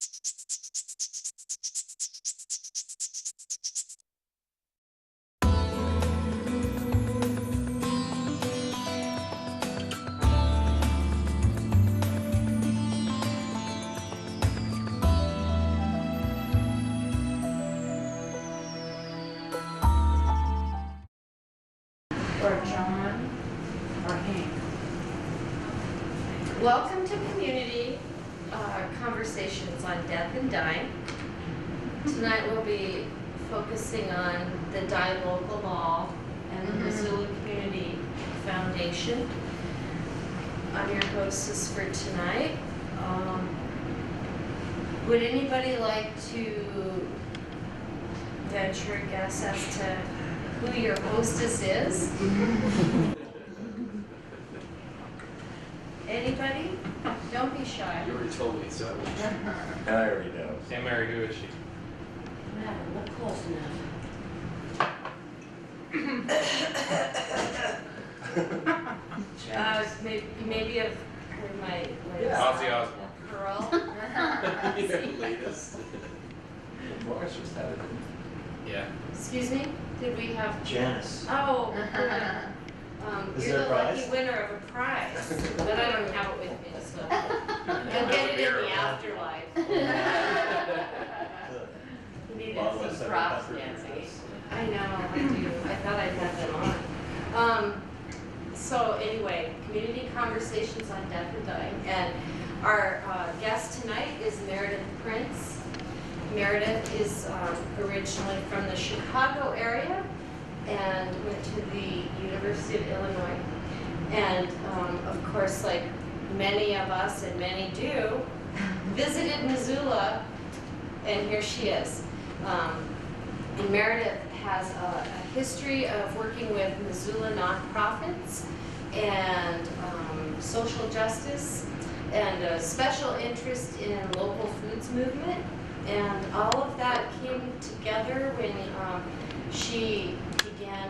Or John, or Hank. Welcome to Community Conversations on Death and Dying. Tonight we'll be focusing on the Die Local Law and the Missoula Community Foundation. I'm your hostess for tonight. Would anybody like to venture a guess as to who your hostess is? Anybody? Don't be shy. You already told me, so I won't. I already know. Hey Mary, who is she? Madam, look close enough. Maybe I've heard my Ozzy Osbourne. Curl. You know the latest. Morris just had it. Yeah. Excuse me? Did we have? Janice. Oh, Is you're there the a prize? lucky winner of a prize, but I don't have it with me, so you'll get it in the afterlife. You needed Bottle of some seven props, pepper Nancy. juice. I know, I do. I thought I'd have them on. So anyway, community conversations on death and dying, and our guest tonight is Meredith Printz. Meredith is originally from the Chicago area and went to the University of Illinois. And of course, like many of us and many do, visited Missoula, and here she is. And Meredith has a history of working with Missoula nonprofits and social justice and a special interest in local foods movement. And all of that came together when she began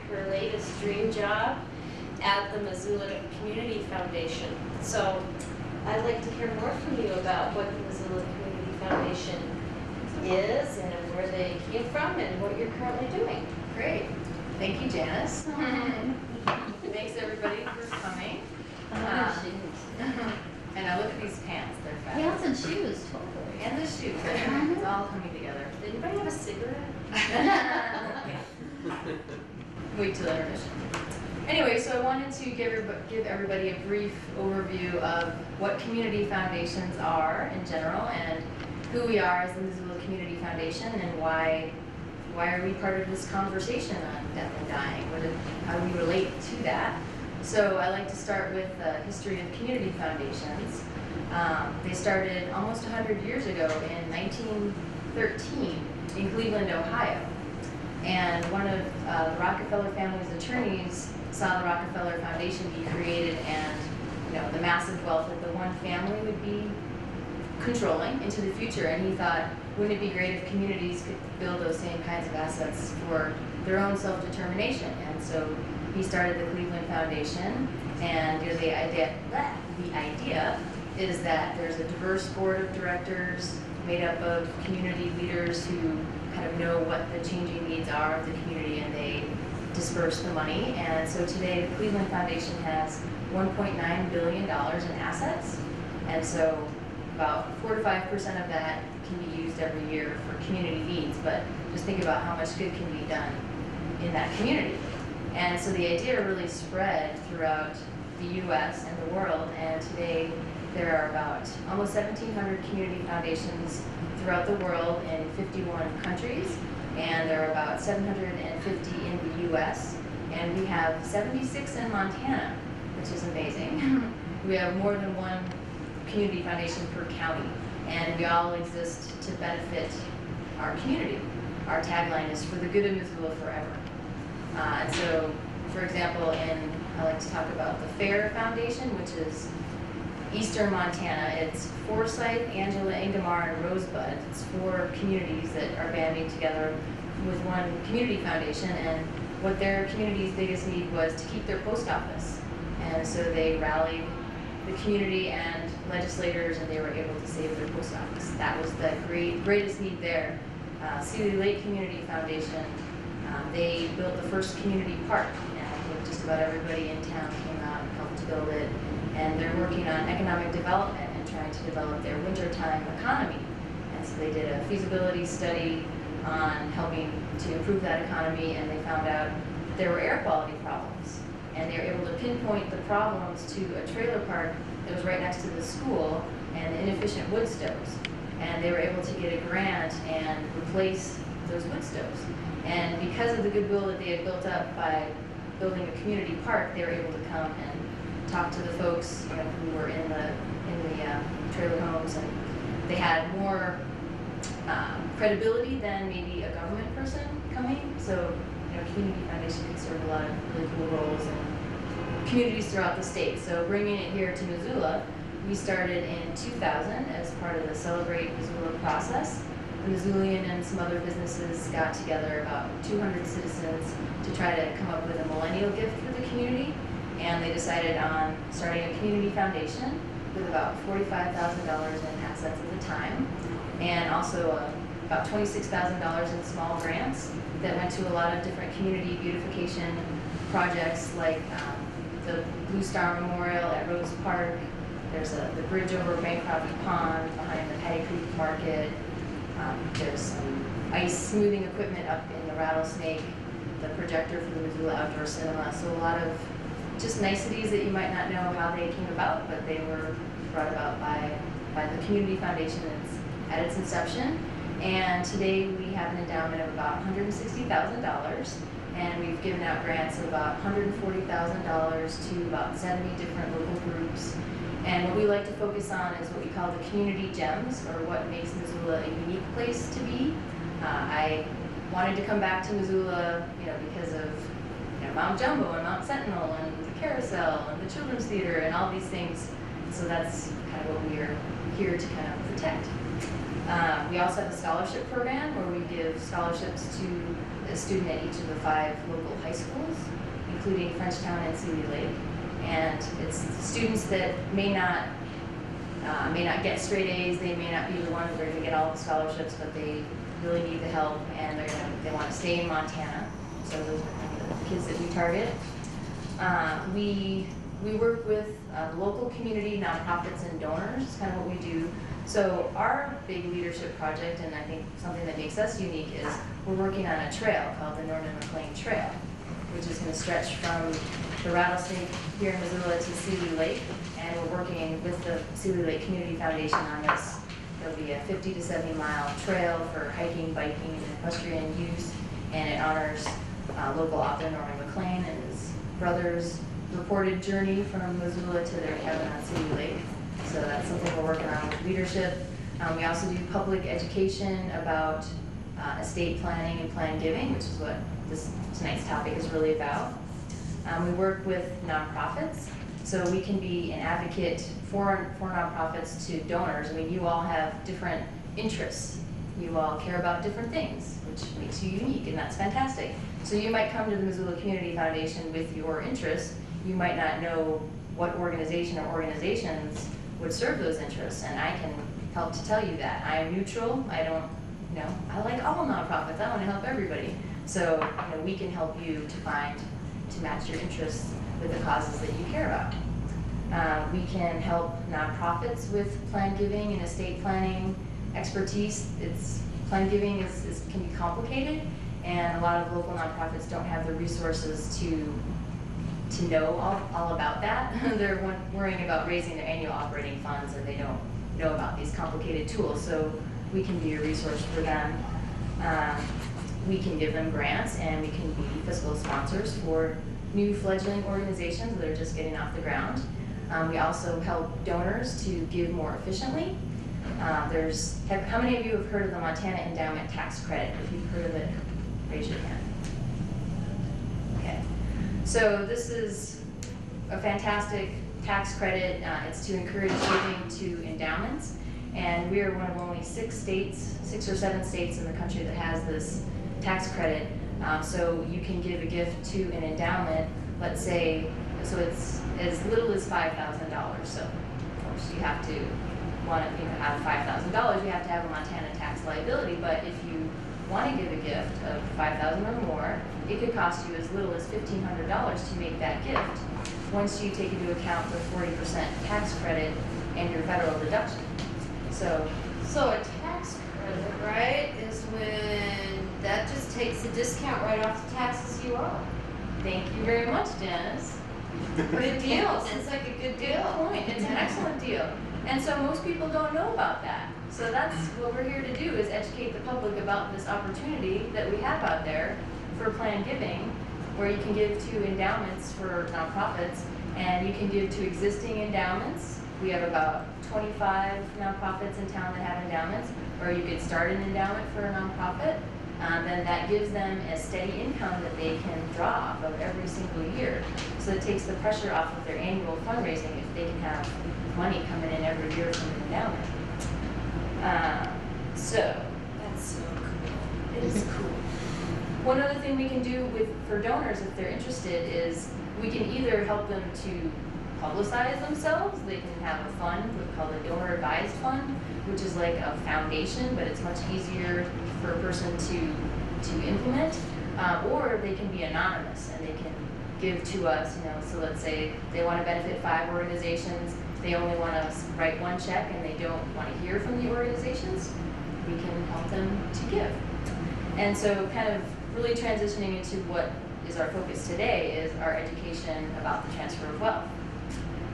her latest dream job at the Missoula Community Foundation. So I'd like to hear more from you about what the Missoula Community Foundation is and where they came from and what you're currently doing. Great. Thank you, Janice. Thanks everybody for coming. And I look at these pants, they're fabulous. Pants and shoes, totally. And the shoes, it's all coming together. Did anybody have a cigarette? Wait till intermission. Anyway, so I wanted to give everybody a brief overview of what community foundations are in general and who we are as the Missoula Community Foundation and why are we part of this conversation on death and dying? How do we relate to that? So I like to start with the history of community foundations. They started almost 100 years ago in 1913 in Cleveland, Ohio. And one of the Rockefeller family's attorneys saw the Rockefeller Foundation be created and the massive wealth that the one family would be controlling into the future. And he thought, wouldn't it be great if communities could build those same kinds of assets for their own self-determination? And so he started the Cleveland Foundation, and the idea is that there's a diverse board of directors made up of community leaders who kind of know what the changing needs are of the community, and they disperse the money. And so today the Cleveland Foundation has $1.9 billion in assets, and so about 4 to 5% of that can be used every year for community needs, but just think about how much good can be done in that community. And so the idea really spread throughout the U.S. and the world, and today there are about almost 1,700 community foundations throughout the world in 51 countries, and there are about 750 in the U.S., and we have 76 in Montana, which is amazing. We have more than one community foundation per county, and we all exist to benefit our community. Our tagline is "For the good of Missoula forever." And so, for example, I like to talk about the Fair Foundation, which is Eastern Montana. It's Forsyth, Angela, Ingomar, and Rosebud. It's 4 communities that are banding together with one community foundation, and what their community's biggest need was to keep their post office. And so they rallied the community and legislators, and they were able to save their post office. That was the greatest need there. Sealy Lake Community Foundation, they built the first community park, and I think just about everybody in town came out and helped to build it. And they're working on economic development and trying to develop their wintertime economy. And so they did a feasibility study on helping to improve that economy, and they found out there were air quality problems. And they were able to pinpoint the problems to a trailer park that was right next to the school and inefficient wood stoves. And they were able to get a grant and replace those wood stoves. And because of the goodwill that they had built up by building a community park, they were able to come and talk to the folks, you know, who were in the trailer homes, and they had more credibility than maybe a government person coming. So, you know, Community Foundation can serve a lot of really cool roles in communities throughout the state. So bringing it here to Missoula, we started in 2000 as part of the Celebrate Missoula process. The Missoulian and some other businesses got together, about 200 citizens, to try to come up with a millennial gift for the community. And they decided on starting a community foundation with about $45,000 in assets at the time, and also about $26,000 in small grants that went to a lot of different community beautification projects, like the Blue Star Memorial at Rose Park. There's the bridge over Bancroft Pond behind the Patty Creek Market. There's some ice smoothing equipment up in the Rattlesnake, the projector for the Missoula Outdoor Cinema. So a lot of just niceties that you might not know how they came about, but they were brought about by the Community Foundation at its inception. And today we have an endowment of about $160,000, and we've given out grants of about $140,000 to about 70 different local groups. And what we like to focus on is what we call the community gems, or what makes Missoula a unique place to be. I wanted to come back to Missoula, you know, because of Mount Jumbo and Mount Sentinel and the Carousel and the Children's Theater and all these things. So that's kind of what we are here to kind of protect. We also have a scholarship program where we give scholarships to a student at each of the 5 local high schools, including Frenchtown and Sealy Lake. And it's students that may not get straight A's, they may not be the ones that are going to get all the scholarships, but they really need the help, and they want to stay in Montana. So those are kind of the kids that we target. We work with local community nonprofits and donors. It's kind of what we do. So our big leadership project, and I think something that makes us unique, is we're working on a trail called the Norman McLean Trail, which is going to stretch from the Rattlesnake here in Missoula to Sealy Lake, and we're working with the Sealy Lake Community Foundation on this. There'll be a 50 to 70 mile trail for hiking, biking, and equestrian use, and it honors local author Norman McLean and his brother's reported journey from Missoula to their cabin on Sealy Lake. So that's something we're working on with leadership. We also do public education about estate planning and plan giving, which is what tonight's topic is really about. We work with nonprofits, so we can be an advocate for nonprofits to donors. I mean, you all have different interests. You all care about different things, which makes you unique, and that's fantastic. So you might come to the Missoula Community Foundation with your interests. You might not know what organization or organizations would serve those interests, and I can help to tell you that. I am neutral. I don't, I like all nonprofits. I want to help everybody. So we can help you to match your interests with the causes that you care about. We can help nonprofits with plan giving and estate planning expertise. Plan giving can be complicated, and a lot of local nonprofits don't have the resources to know all about that. They're worrying about raising their annual operating funds, and they don't know about these complicated tools. So we can be a resource for them. We can give them grants, and we can be fiscal sponsors for new fledgling organizations that are just getting off the ground. We also help donors to give more efficiently. How many of you have heard of the Montana Endowment tax credit? If you've heard of it, raise your hand. Okay. So this is a fantastic tax credit. It's to encourage giving to endowments, and we are one of only 6 or 7 states in the country that has this tax credit. So you can give a gift to an endowment. Let's say so it's as little as $5,000. So of course you have to want to have $5,000. You have to have a Montana tax liability. But if you want to give a gift of $5,000 or more, it could cost you as little as $1,500 to make that gift. Once you take into account the 40% tax credit and your federal deduction. So So a tax credit, right, is when that just takes the discount right off the taxes you owe. thank you very much, Janice. Good deal. Sounds like a good Good deal. point. It's an excellent deal. And so most people don't know about that. So that's what we're here to do, is educate the public about this opportunity that we have out there for planned giving, where you can give to endowments for nonprofits, and you can give to existing endowments. We have about 25 nonprofits in town that have endowments, or you could start an endowment for a nonprofit. Then that gives them a steady income that they can draw off of every single year. So it takes the pressure off of their annual fundraising if they can have money coming in every year from an endowment. So That's so cool. it is cool. One other thing we can do for donors, if they're interested, is we can either help them to publicize themselves. They can have a fund called a donor advised fund, which is like a foundation, but it's much easier for a person to implement. Or they can be anonymous and they can give to us. So let's say they want to benefit 5 organizations. They only want to write one check and they don't want to hear from the organizations. We can help them to give. And so kind of really transitioning into what is our focus today is our education about the transfer of wealth.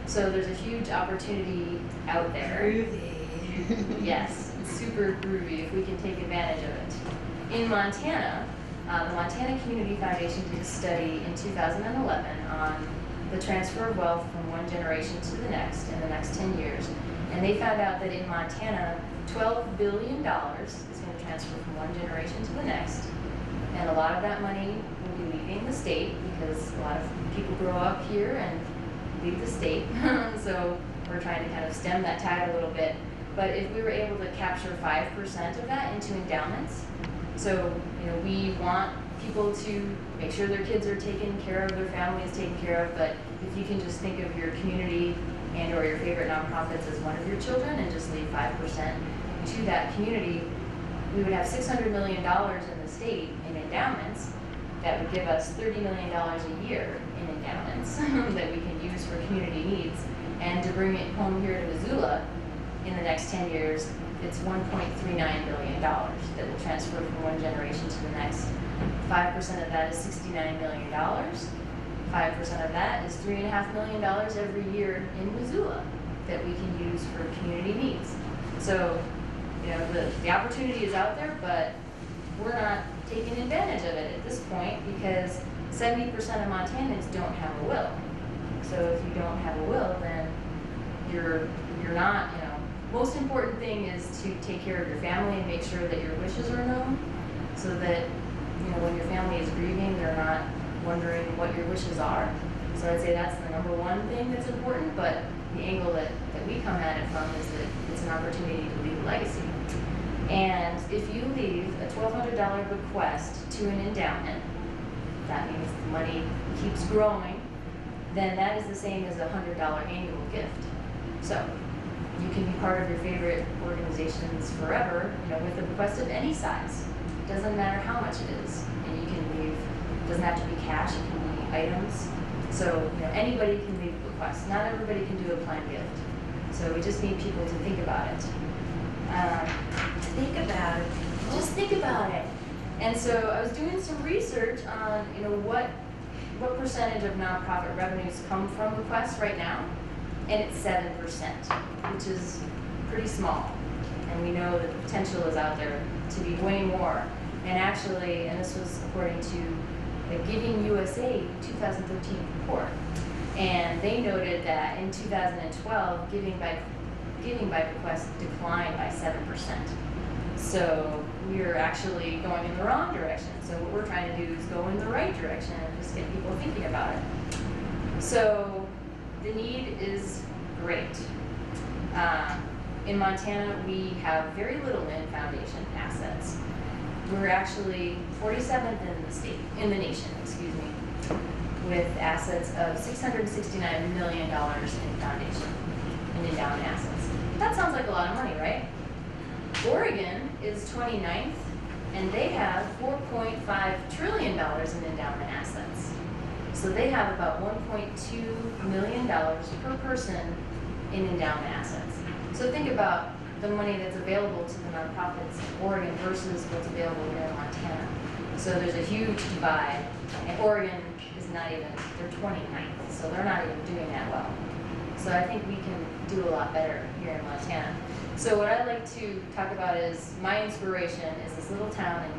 So there's a huge opportunity out there. Groovy. Yes, it's super groovy if we can take advantage of it. In Montana, the Montana Community Foundation did a study in 2011 on the transfer of wealth from one generation to the next in the next 10 years. And they found out that in Montana, $12 billion is going to transfer from one generation to the next. And a lot of that money will be leaving the state because a lot of people grow up here and leave the state. So we're trying to kind of stem that tide a little bit. But if we were able to capture 5% of that into endowments, so we want people to make sure their kids are taken care of, their family is taken care of, but if you can just think of your community and or your favorite nonprofits as one of your children and just leave 5% to that community, we would have $600 million in the state in endowments. That would give us $30 million a year in endowments that we can use for community needs. And to bring it home here to Missoula in the next 10 years, it's $1.39 billion that will transfer from one generation to the next. 5% of that is $69 million. 5% of that is $3.5 million every year in Missoula that we can use for community needs. So, the opportunity is out there, but we're not taking advantage of it at this point because 70% of Montanans don't have a will. So if you don't have a will, then you're not, most important thing is to take care of your family and make sure that your wishes are known so that, when your family is grieving, they're not wondering what your wishes are. So I'd say that's the number one thing that's important, but the angle that we come at it from is that it's an opportunity to leave a legacy. And if you leave a $1,200 bequest to an endowment, that means the money keeps growing, then that is the same as a $100 annual gift. So you can be part of your favorite organizations forever, with a bequest of any size. It doesn't matter how much it is. And you can leave, it doesn't have to be cash, it can be items. So, anybody can leave a bequest. Not everybody can do a planned gift. So we just need people to think about it. Think about it. Just think about it. And so I was doing some research on, what percentage of nonprofit revenues come from bequests right now, and it's 7%, which is pretty small. And we know that the potential is out there to be way more. And actually, and this was according to the Giving USA 2013 report, and they noted that in 2012, giving by bequest declined by 7%. So we're actually going in the wrong direction. So what we're trying to do is go in the right direction and just get people thinking about it. So the need is great. In Montana, we have very little in foundation assets. We're actually 47th in the nation, with assets of $669 million in foundation and endowment assets. That sounds like a lot of money, right? Oregon is 29th, and they have $4.5 trillion in endowment assets. So they have about $1.2 million per person in endowment assets. So think about the money that's available to the nonprofits in Oregon versus what's available here in Montana. So there's a huge divide, and Oregon is not even, they're 29th, so they're not even doing that well. So I think we can do a lot better here in Montana. So what I'd like to talk about is, my inspiration is this little town in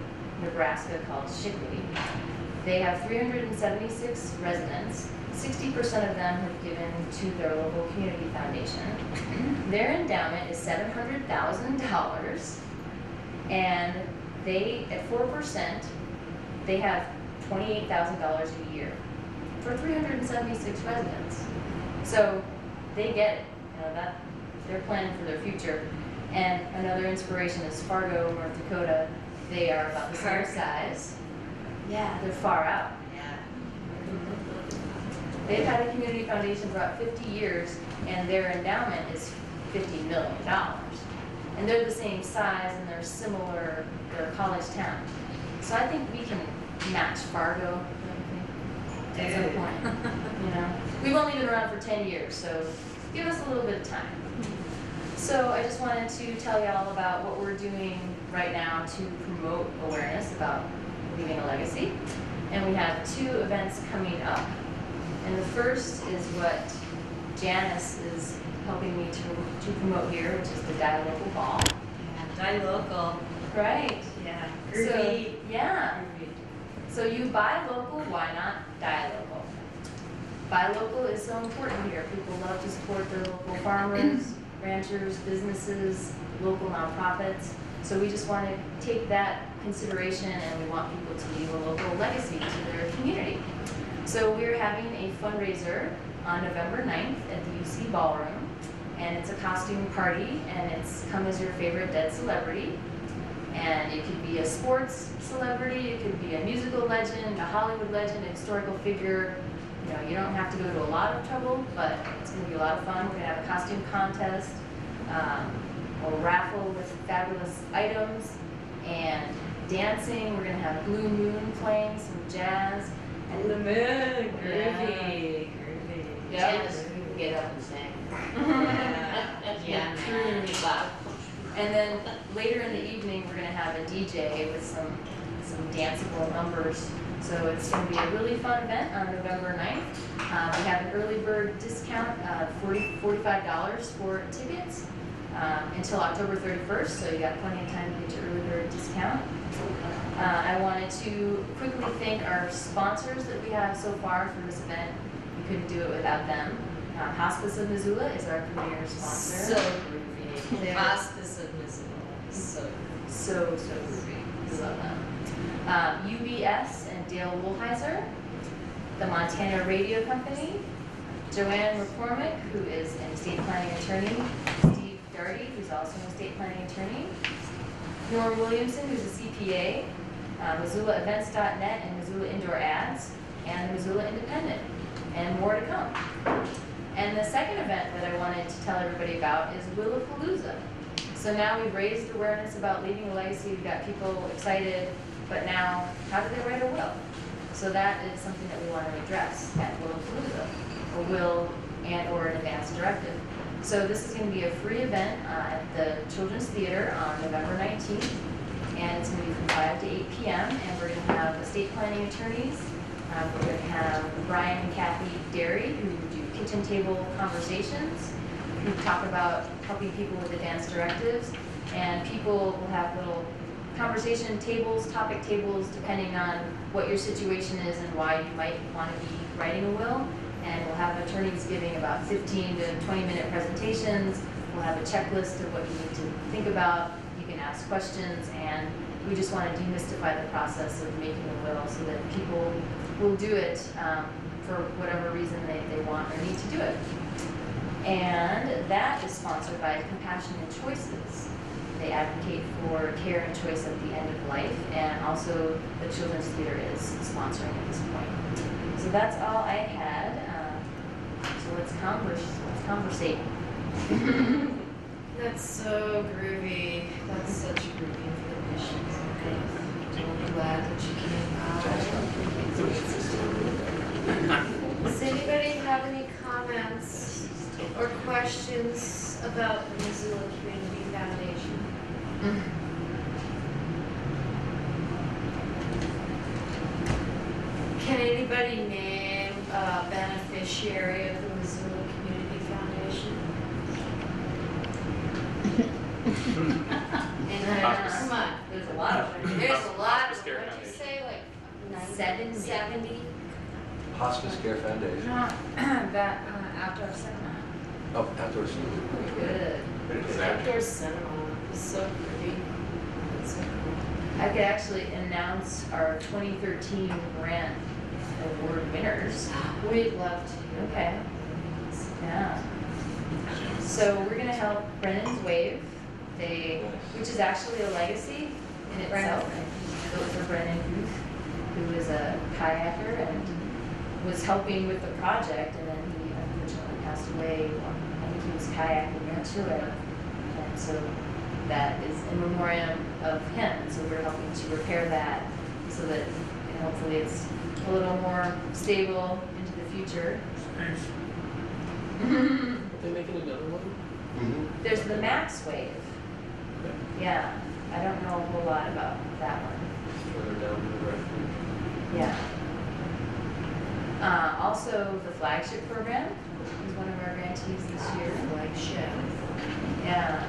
Nebraska called Shipley. They have 376 residents. 60% of them have given to their local community foundation. Their endowment is $700,000, and they, at 4%, they have $28,000 a year for 376 residents. So they get it, you know, that they're planning for their future. And another inspiration is Fargo, North Dakota. They are about the same size. Yeah, they're far out. They've had a community foundation for about 50 years, and their endowment is $50 million. And they're the same size, and they're similar, they're a college town. So I think we can match Fargo at some point, you know. We've only been around for 10 years, so give us a little bit of time. So I just wanted to tell you all about what we're doing right now to promote awareness about leaving a legacy. And we have 2 events coming up. And the first is what Janice is helping me to promote here, which is the Die Local Ball. Yeah, Die Local. Right. Yeah. So, Groovy. yeah. So you buy local, why not die local? Buy local is so important here. People love to support their local farmers, ranchers, businesses, local nonprofits. So we just want to take that consideration, and we want people to leave a local legacy to their community. So we're having a fundraiser on November 9th at the UC Ballroom, and it's a costume party, and it's come as your favorite dead celebrity. And it could be a sports celebrity, it could be a musical legend, a Hollywood legend, a historical figure. You know, you don't have to go to a lot of trouble, but it's going to be a lot of fun. We're going to have a costume contest, a raffle with fabulous items, and dancing. We're going to have Blue Moon playing, some jazz. And the moon, groovy, groovy. Yeah. Janice can get up and sing. Yeah, Really loud. And then later in the evening, we're going to have a DJ with some danceable numbers. So it's going to be a really fun event on November 9th. We have an early bird discount of $45 for tickets until October 31st, so you got plenty of time to get your early bird discount. I wanted to quickly thank our sponsors that we have so far for this event. We couldn't do it without them. Hospice of Missoula is our premier sponsor. So groovy. They're- Hospice of Missoula. So groovy. We love them. UBS and Dale Woolheiser, the Montana Radio Company, Joanne McCormick, who is an estate planning attorney, Steve Darty, who's also an estate planning attorney, Norm Williamson, who's a CPA, MissoulaEvents.net and Missoula Indoor Ads, and the Missoula Independent, and more to come. And the second event that I wanted to tell everybody about is Willapalooza. So now we've raised awareness about leaving a legacy, we've got people excited, but now, how do they write a will? So that is something that we want to address at Willapalooza, a will and/or an advance directive. So this is going to be a free event at the Children's Theater on November 19th, and it's going to be from 5 to 8 p.m., and we're going to have estate planning attorneys. We're going to have Brian and Kathy Derry, who do kitchen table conversations, who talk about helping people with advance directives, and people will have little conversation tables, topic tables, depending on what your situation is and why you might want to be writing a will. And we'll have attorneys giving about 15 to 20-minute presentations. We'll have a checklist of what you need to think about. You can ask questions, and we just want to demystify the process of making a will so that people will do it for whatever reason they want or need to do it. And that is sponsored by Compassionate Choices. They advocate for care and choice at the end of life, and also the Children's Theater is sponsoring at this point. So that's all I had. So let's conversate. That's so groovy. That's such groovy information. I'm glad that you came by. Does anybody have any comments or questions about the Missoula Community Foundation? Can anybody name a beneficiary of the Missoula Community Foundation? Come on. There's a lot of them. There's a lot Hospice of, Care what'd you say, like 70? Hospice Care Foundation. That outdoor cinema. Oh, outdoors. Good. Outdoor cinema is so pretty. It's so cool. I could actually announce our 2013 grant award winners. We'd love to. Okay. Yeah. So we're gonna help Brennan's Wave. Which is actually a legacy in itself. Built for Brennan Booth, who was a kayaker and was helping with the project, and then he unfortunately passed away. I think he was kayaking near Chile, and so that is in memoriam of him. So we're helping to repair that so that hopefully it's a little more stable into the future. Are they making another one? Mm-hmm. There's the Max Wave. Yeah, I don't know a whole lot about that one. Further down the road. Yeah. Also, the flagship program is one of our grantees this year. Flagship. Yeah.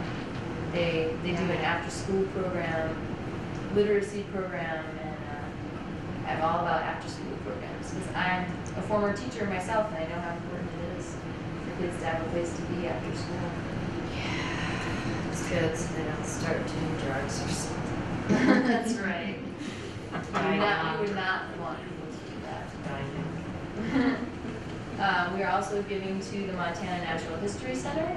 They do an after-school program, literacy program, and I'm all about after-school programs because I'm a former teacher myself, and I know how important it is for kids to have a place to be after school. It's good so they don't start doing drugs or something. That's right. You would not want people to do that. We are also giving to the Montana Natural History Center,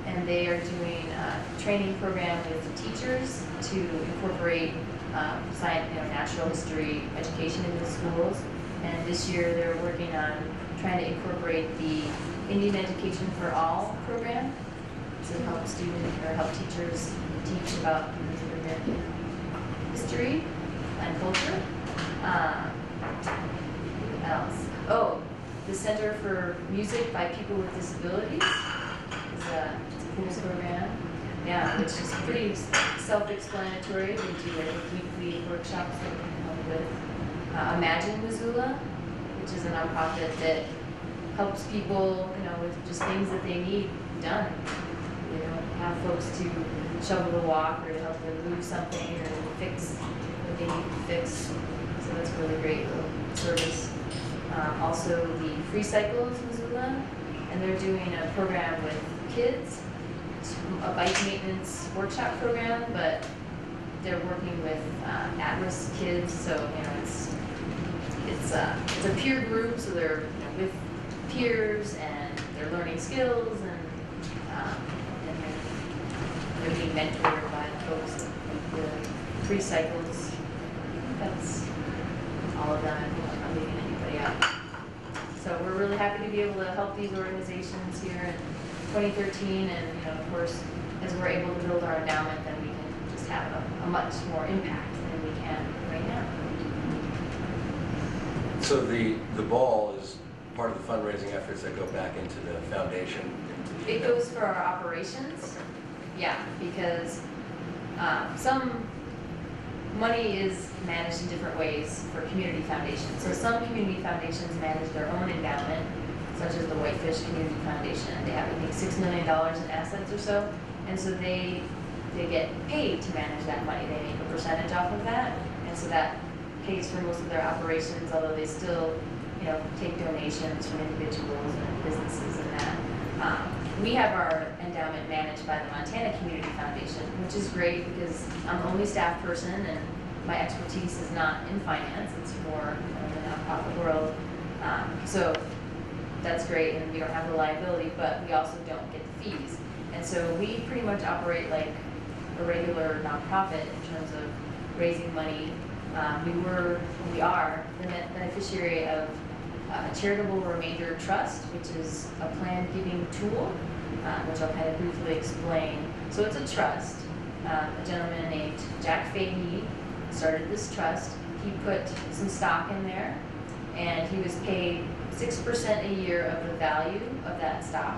and they are doing a training program with teachers to incorporate science, natural history education into the schools. And this year they're working on trying to incorporate the Indian Education for All program to help students or help teachers teach about Native American history and culture. What else? Oh, the Center for Music by People with Disabilities is a cool program. Yeah, which is pretty self-explanatory. They do weekly workshops that we can help with. Imagine Missoula, which is a nonprofit that helps people, with just things that they need done. They don't have folks to shovel the walk or to help them move something or fix what they need to fix. So that's a really great little service. Also the Free Cycles Missoula, and they're doing a program with kids, a bike maintenance workshop program, but they're working with at-risk kids. So it's a peer group, so they're with peers and they're learning skills and they're being mentored by the folks at the Free Cycles. That's all of them. I'm not leaving anybody out. So we're really happy to be able to help these organizations here in 2013, and of course, as we're able to build our endowment, then we can just have a much more impact than we can right now. So the ball is part of the fundraising efforts that go back into the foundation? It goes for our operations. Yeah, because some money is managed in different ways for community foundations. So some community foundations manage their own endowment, such as the Whitefish Community Foundation. They have, I think, $6 million in assets or so, and so they get paid to manage that money. They make a percentage off of that, and so that pays for most of their operations, although they still, take donations from individuals and businesses and that. We have our endowment managed by the Montana Community Foundation, which is great because I'm the only staff person and my expertise is not in finance, it's more in the nonprofit world. So that's great, and we don't have the liability, but we also don't get the fees. And so we pretty much operate like a regular nonprofit in terms of raising money. We are the beneficiary of a charitable remainder trust, which is a plan giving tool, which I'll kind of briefly explain. So it's a trust. A gentleman named Jack Fahey started this trust. He put some stock in there, and he was paid 6% a year of the value of that stock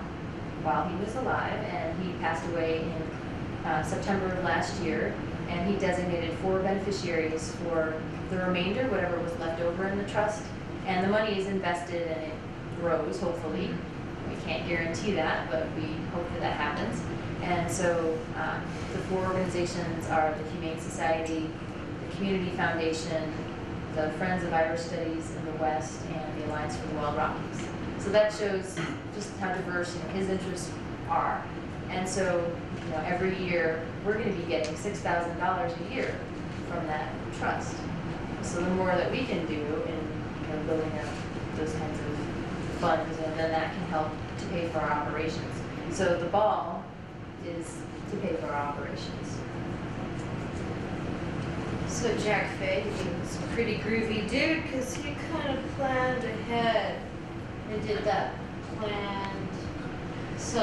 while he was alive, and he passed away in September of last year, and he designated 4 beneficiaries for the remainder, whatever was left over in the trust, and the money is invested and it grows, hopefully. We can't guarantee that, but we hope that that happens. And so the 4 organizations are the Humane Society, the Community Foundation, the Friends of Irish Studies in the West, and the Alliance for the Wild Rockies. So that shows just how diverse his interests are. And so, every year we're going to be getting $6,000 a year from that trust. So the more that we can do in building up those kinds of funds, and then that can help to pay for our operations. So the ball is to pay for our operations. So Jack Fahey was a pretty groovy dude because he kind of planned ahead and did that planned. So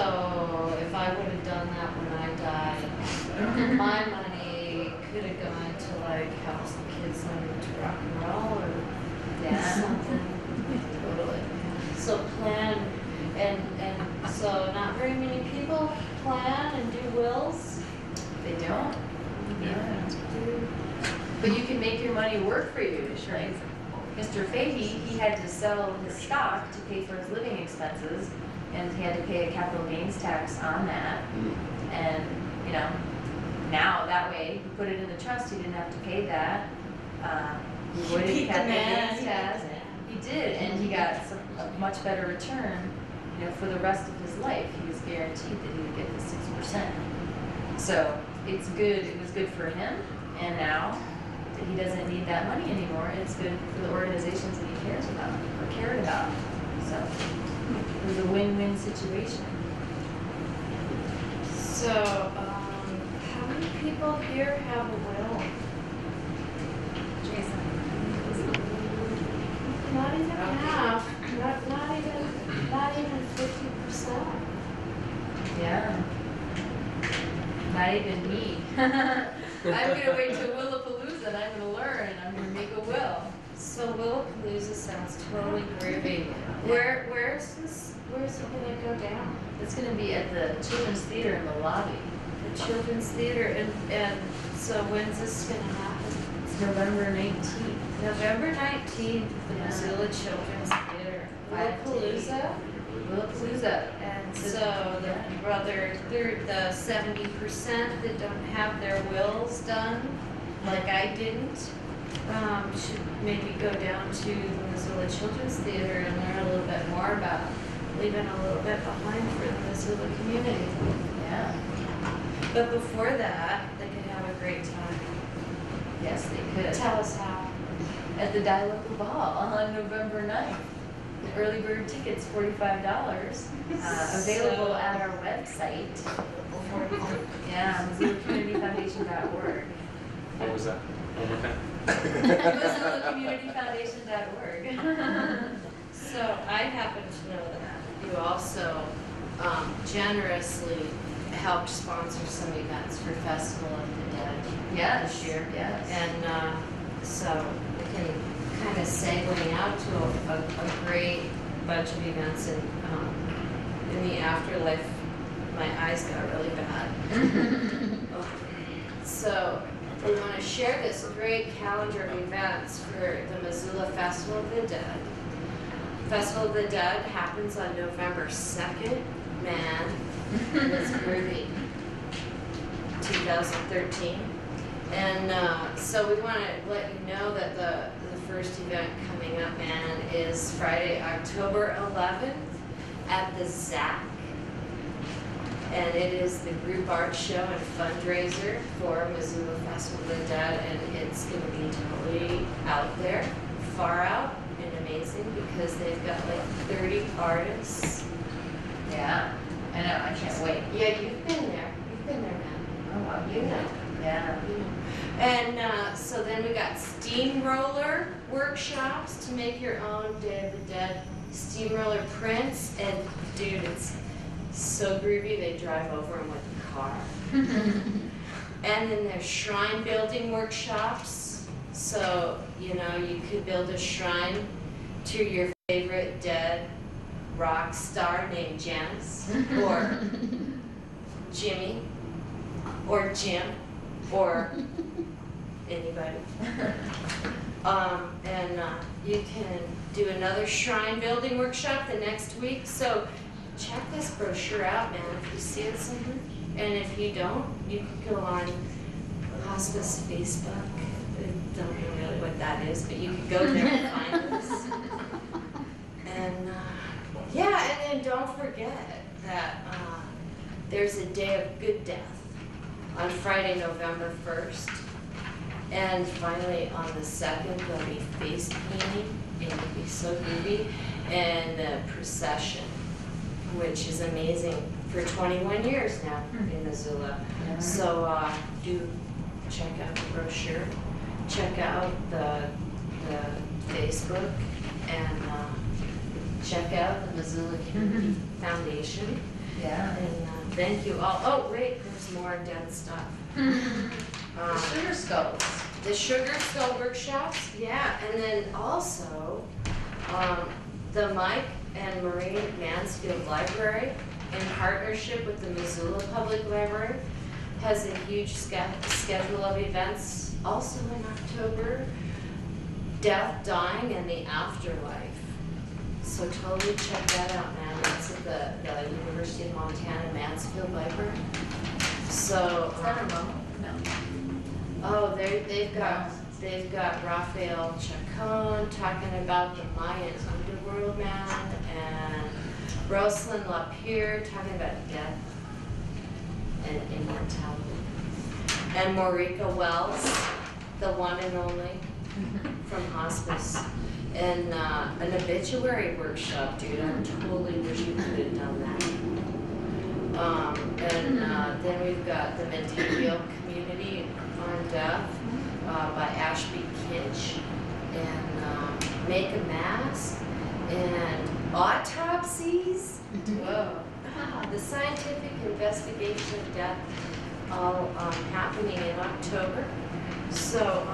if I would have done that when I died, my money could have gone to like help some kids learn to rock and roll or something. Totally. So plan and so not very many people plan and do wills. They don't. Yeah. But you can make your money work for you. Like Mr. Fahey, he had to sell his stock to pay for his living expenses, and he had to pay a capital gains tax on that. And now that way, he put it in the trust. He didn't have to pay that. He avoided capital gains tax. He did, and he got a much better return. For the rest of his life, he was guaranteed that he would get the 6%. So it's good. It was good for him, and now that he doesn't need that money anymore, it's good for the organizations that he cares about or cared about. So it was a win-win situation. So how many people here have a will? Jason. Not even half. Not even 50%. Yeah. Not even me. I'm gonna wait till Willapalooza and I'm gonna learn and I'm gonna make a will. So Willapalooza sounds totally groovy. Where's this? Where's it gonna go down? It's gonna be at the Children's Theater in the lobby. The Children's Theater, and so when's this gonna happen? It's November 19th. November 19th, the Yeah. Missoula Children's Theater. Willapalooza? Willapalooza. And so they're the 70% that don't have their wills done, like I didn't, should maybe go down to the Missoula Children's Theater and learn a little bit more about leaving a little bit behind for the Missoula community. Yeah. But before that, they could have a great time. Yes, they could. Tell us how. At the Die Local Ball on November 9th. The early bird tickets, $45. Available at our website. Yeah, MissoulaCommunityFoundation.org. What was that? One more time? MissoulaCommunityFoundation.org. So I happen to know that you also generously helped sponsor some events for Festival of the Dead Yes, this year. yes. And so we can kind of segue out to a great bunch of events in the afterlife. My eyes got really bad. So we want to share this great calendar of events for the Missoula Festival of the Dead. Festival of the Dead happens on November 2nd. Man, it's groovy. 2013. And so we want to let you know that the first event coming up, man, is Friday, October 11th at the ZAC. And it is the group art show and fundraiser for Missoula Festival of the Dead, and it's going to be totally out there, far out, and amazing because they've got like 30 artists. Yeah, I know, I can't wait. Yeah, you've been there, man. Oh, wow. You know. Yeah. And so then we got Steamroller workshops to make your own Day of the Dead steamroller prints, and dude, it's so groovy, they drive over them with a car. And then there's shrine building workshops, so, you know, you could build a shrine to your favorite dead rock star named Janice, or Jimmy, or Jim, or anybody. You can do another shrine building workshop the next week, so check this brochure out, man, if you see it somewhere. And if you don't, you can go on Hospice Facebook. I don't know really what that is, but you can go there and find us. And yeah, and then don't forget that there's a Day of Good Death on Friday, November 1st. And finally, on the 2nd, there'll be face painting, and it'll be so groovy, and the procession, which is amazing for 21 years now in Missoula. Yeah. So do check out the brochure, check out the Facebook, and check out the Missoula Community Foundation. Yeah. And thank you all. Oh, wait, there's more dead stuff. The sugar skulls. The Sugar Skull workshops, yeah, and then also the Mike and Maureen Mansfield Library, in partnership with the Missoula Public Library, has a huge schedule of events. Also in October, Death, Dying, and the Afterlife. So totally check that out, man. That's at the University of Montana Mansfield Library. So. Is that a moment? No. Oh, they've got Raphael Chacon talking about the Mayan underworld, man, and Rosalind Lapierre talking about death and immortality, and Maurika Wells, the one and only from Hospice, and an obituary workshop, dude. I totally wish you could have done that. Then we've got the Material Community on Death by Ashby Kinch, and Make a Mask, and Autopsies. Whoa. The scientific investigation of death, all happening in October. So,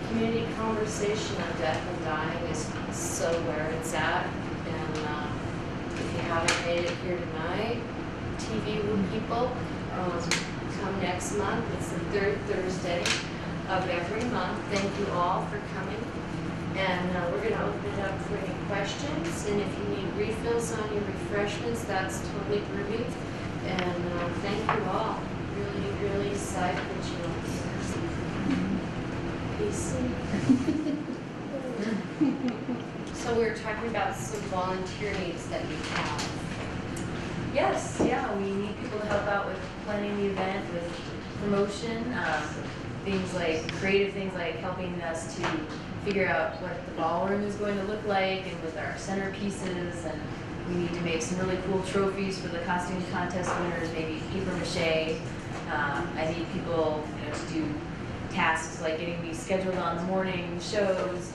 community conversation on death and dying is so where it's at. And if you haven't made it here tonight, TV people, come next month. It's the 3rd Thursday of every month. Thank you all for coming. And we're going to open it up for any questions. And if you need refills on your refreshments, that's totally groovy. And thank you all. Really, really psyched that you're here. Peace. So we were talking about some volunteer needs that you have. Yes, yeah, we need people to help out with planning the event, with promotion, creative things like helping us to figure out what the ballroom is going to look like, and with our centerpieces, and we need to make some really cool trophies for the costume contest winners, maybe paper mache. I need people, to do tasks like getting me scheduled on the morning shows,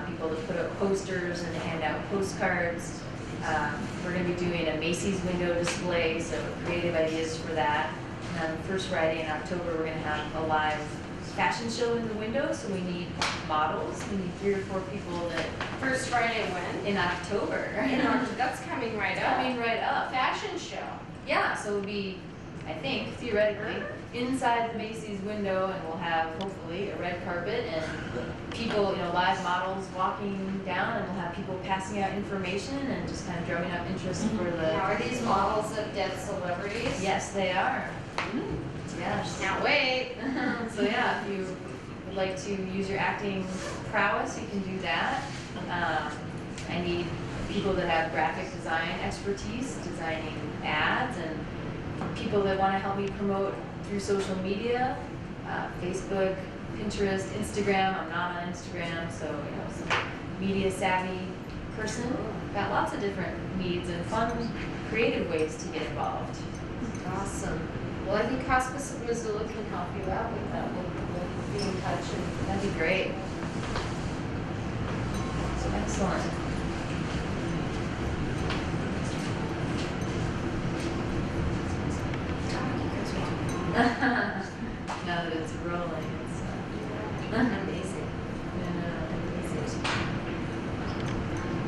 people to put up posters and to hand out postcards. We're going to be doing a Macy's window display, so creative ideas for that. And first Friday in October, we're going to have a live fashion show in the window, so we need models. We need 3 or 4 people that. First Friday when? In October. That's coming right up. Coming right up. Fashion show. Yeah, so it'll be, I think, theoretically, inside the Macy's window, and we'll have, hopefully, a red carpet and people, live models walking down, and we'll have people passing out information and just kind of drumming up interest for the. Are these models of dead celebrities? Yes, they are. Yes. Can't wait. So yeah, if you would like to use your acting prowess, you can do that. I need people that have graphic design expertise, designing ads, and people that want to help me promote through social media, Facebook, Pinterest, Instagram. I'm not on Instagram, so some media savvy person. Got lots of different needs and fun, creative ways to get involved. Awesome. Well, I think Hospice of Missoula can help you out with that. We'll be in touch. That'd be great. Excellent. Now that it's rolling, it's Amazing. amazing.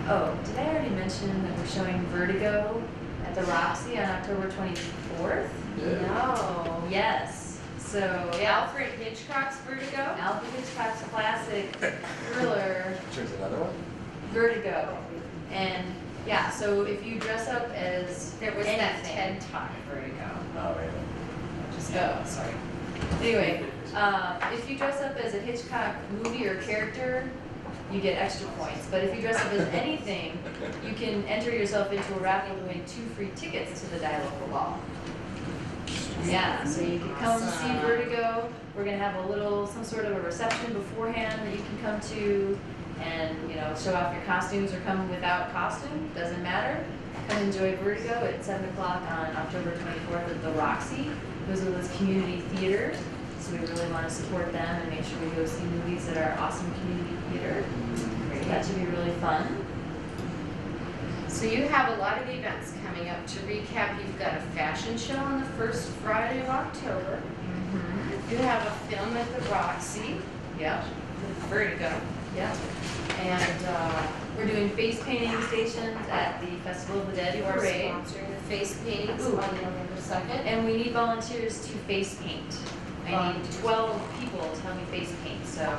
Oh, did I already mention that we're showing Vertigo at the Roxy on October 24th? No. Yes. So, yeah, Alfred Hitchcock's Vertigo? Alfred Hitchcock's classic thriller, There's another one? Vertigo. And yeah, so if you dress up as There was that anything- TED Talk Vertigo. Oh, right. Just sorry. Anyway, if you dress up as a Hitchcock movie or character, you get extra points. But if you dress up as anything, you can enter yourself into a raffle to win 2 free tickets to the Die Local Ball. Yeah, so you can come see Awesome. Vertigo. We're gonna have some sort of a reception beforehand that you can come to, and show off your costumes or come without costume. Doesn't matter. Come enjoy Vertigo at 7 o'clock on October 24th at the Roxy. Missoula's community theater. So we really want to support them and make sure we go see movies at our awesome community theater. That should be really fun. So you have a lot of events coming up. To recap, you've got a fashion show on the first Friday of October. You have a film at the Roxy Yep. with Vertigo. Yep. And We're doing face painting stations at the Festival of the Dead you are parade. sponsoring the face paintings Ooh. on November 2nd. And we need volunteers to face paint. I need 12 people to help me face paint. So,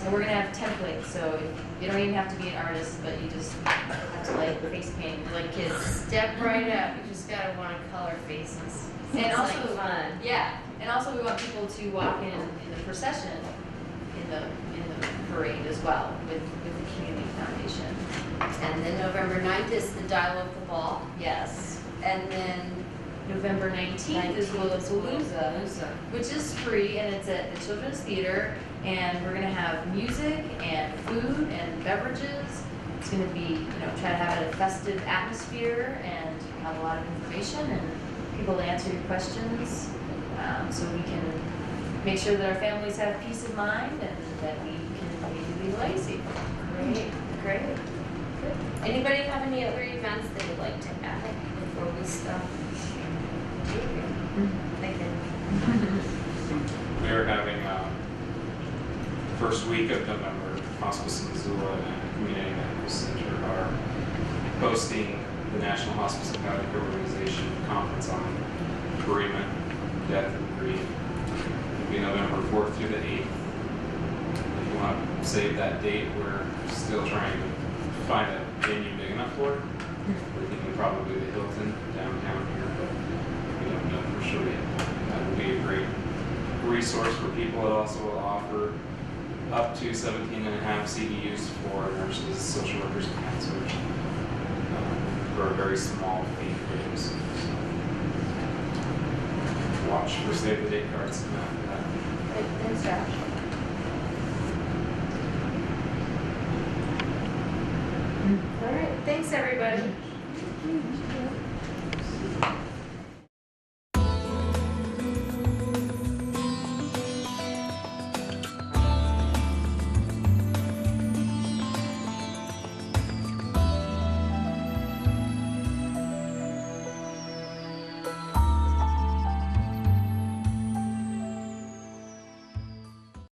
and we're gonna have templates. So you don't even have to be an artist, but you just have to like face paint like kids. Step right up. You just gotta want to color faces. And It's also, like fun. yeah, and also we want people to walk in the procession in the parade as well with the community foundation. And then November 9th is the Die Local Ball. Yes. And then November 19th is Lollapalooza, which is free, and it's at the Children's Theater, and we're gonna have music and food and beverages. It's gonna be, try to have a festive atmosphere and have a lot of information and people to answer your questions, so we can make sure that our families have peace of mind and that we can maybe be lazy. Great. Good. anybody have any other events they would like to add before we stop? Thank you. We are having first week of November, Hospice in Missoula and Community Medical Center are hosting the National Hospice and Palliative Organization Conference on bereavement, death, and grief. It'll be November 4th through the 8th. If you want to save that date, we're still trying to find a venue big enough for it. We're thinking probably the Hilton downtown here, but we don't know for sure yet. That will be a great resource for people. It also will offer up to 17.5 CDUs for nurses, social workers, and counselors for a very small fee for those. So, watch for save the date cards and that. Thanks, Josh. All right, thanks everybody.